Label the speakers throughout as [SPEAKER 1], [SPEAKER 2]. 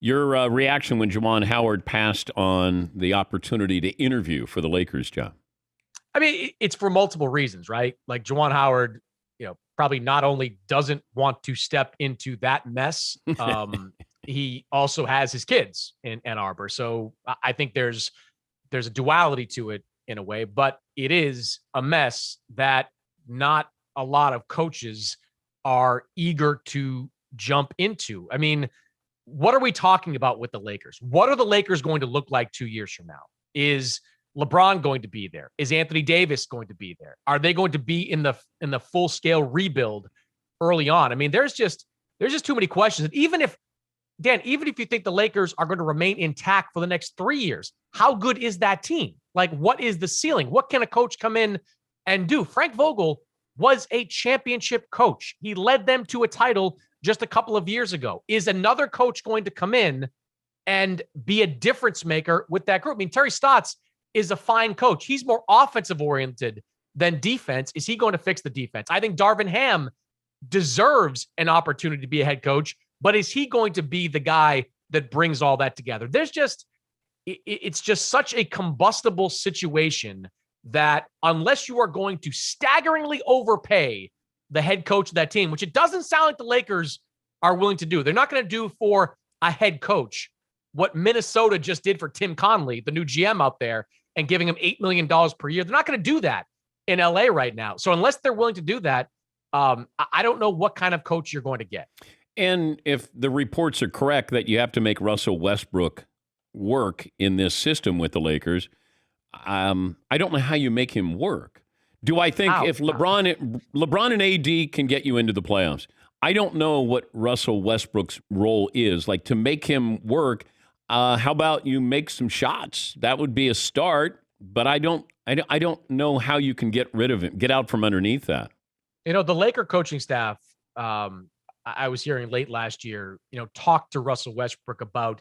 [SPEAKER 1] Your reaction when Juwan Howard passed on the opportunity to interview for the Lakers job?
[SPEAKER 2] I mean, it's for multiple reasons, right? Like Juwan Howard, probably not only doesn't want to step into that mess, he also has his kids in Ann Arbor. So I think there's a duality to it in a way, but it is a mess that not a lot of coaches are eager to jump into. I mean, what are we talking about with the Lakers? What are the Lakers going to look like 2 years from now? Is LeBron going to be there? Is Anthony Davis going to be there? Are they going to be in the full scale rebuild early on? I mean, there's just too many questions. And even if you think the Lakers are going to remain intact for the next 3 years, how good is that team? Like, what is the ceiling? What can a coach come in and do? Frank Vogel was a championship coach. He led them to a title just a couple of years ago. Is another coach going to come in and be a difference maker with that group? I mean, Terry Stotts is a fine coach. He's more offensive oriented than defense. Is he going to fix the defense? I think Darvin Ham deserves an opportunity to be a head coach, but is he going to be the guy that brings all that together? It's just such a combustible situation that unless you are going to staggeringly overpay the head coach of that team, which it doesn't sound like the Lakers are willing to do. They're not going to do for a head coach what Minnesota just did for Tim Conley, the new GM out there, and giving him $8 million per year. They're not going to do that in LA right now. So unless they're willing to do that, I don't know what kind of coach you're going to get.
[SPEAKER 1] And if the reports are correct that you have to make Russell Westbrook work in this system with the Lakers, I don't know how you make him work. Do I think if LeBron and AD can get you into the playoffs, I don't know what Russell Westbrook's role is. Like, to make him work, how about you make some shots? That would be a start, but I don't know how you can get rid of him, get out from underneath that.
[SPEAKER 2] The Laker coaching staff, I was hearing late last year, talked to Russell Westbrook about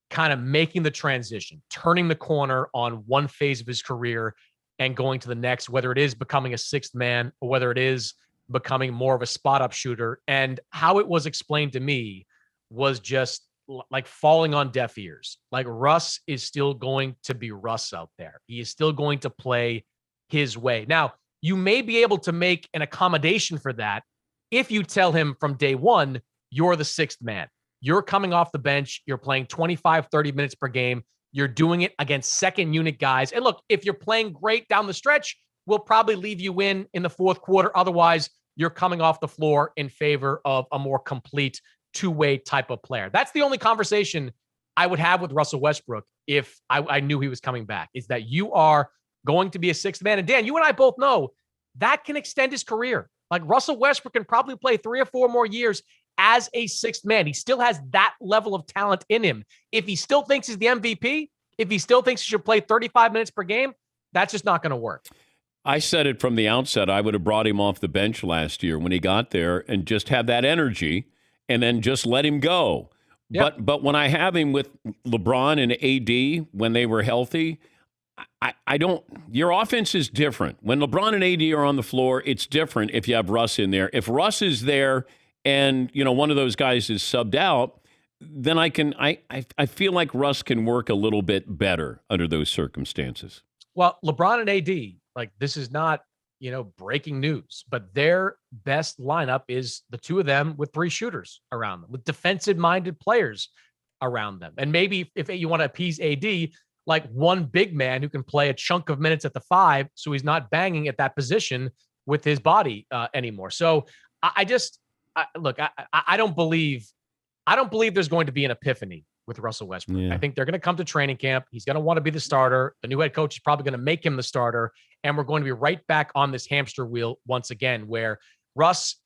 [SPEAKER 2] kind of making the transition, turning the corner on one phase of his career and going to the next, whether it is becoming a sixth man or whether it is becoming more of a spot-up shooter. And how it was explained to me was just like falling on deaf ears. Like, Russ is still going to be Russ out there. He is still going to play his way. Now, you may be able to make an accommodation for that if you tell him from day one, you're the sixth man. You're coming off the bench. You're playing 25, 30 minutes per game. You're doing it against second unit guys. And look, if you're playing great down the stretch, we'll probably leave you in the fourth quarter. Otherwise, you're coming off the floor in favor of a more complete two-way type of player. That's the only conversation I would have with Russell Westbrook if I knew he was coming back, is that you are going to be a sixth man. And Dan, you and I both know that can extend his career. Like, Russell Westbrook can probably play 3 or 4 more years as a sixth man. He still has that level of talent in him. If he still thinks he's the MVP, if he still thinks he should play 35 minutes per game, that's just not going to work.
[SPEAKER 1] I said it from the outset. I would have brought him off the bench last year when he got there and just have that energy and then just let him go. Yep. But when I have him with LeBron and AD when they were healthy, I don't – your offense is different. When LeBron and AD are on the floor, it's different if you have Russ in there. If Russ is there and, one of those guys is subbed out, then I feel like Russ can work a little bit better under those circumstances.
[SPEAKER 2] Well, LeBron and AD, like, this is not, breaking news, but their best lineup is the two of them with 3 shooters around them, with defensive-minded players around them. And maybe if you want to appease AD, like, one big man who can play a chunk of minutes at the 5, so he's not banging at that position with his body anymore. So I don't believe there's going to be an epiphany with Russell Westbrook. Yeah. I think they're going to come to training camp. He's going to want to be the starter. The new head coach is probably going to make him the starter. And we're going to be right back on this hamster wheel once again, where Russ,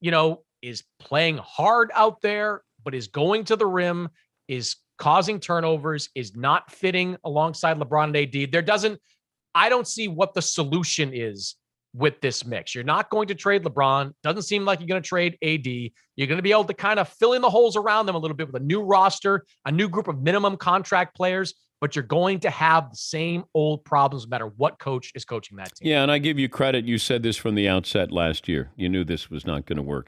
[SPEAKER 2] is playing hard out there, but is going to the rim, is causing turnovers, is not fitting alongside LeBron and AD. I don't see what the solution is with this mix. You're not going to trade LeBron. Doesn't seem like you're going to trade AD. You're going to be able to kind of fill in the holes around them a little bit with a new roster, a new group of minimum contract players, but you're going to have the same old problems no matter what coach is coaching that team.
[SPEAKER 1] Yeah, and I give you credit. You said this from the outset last year. You knew this was not going to work.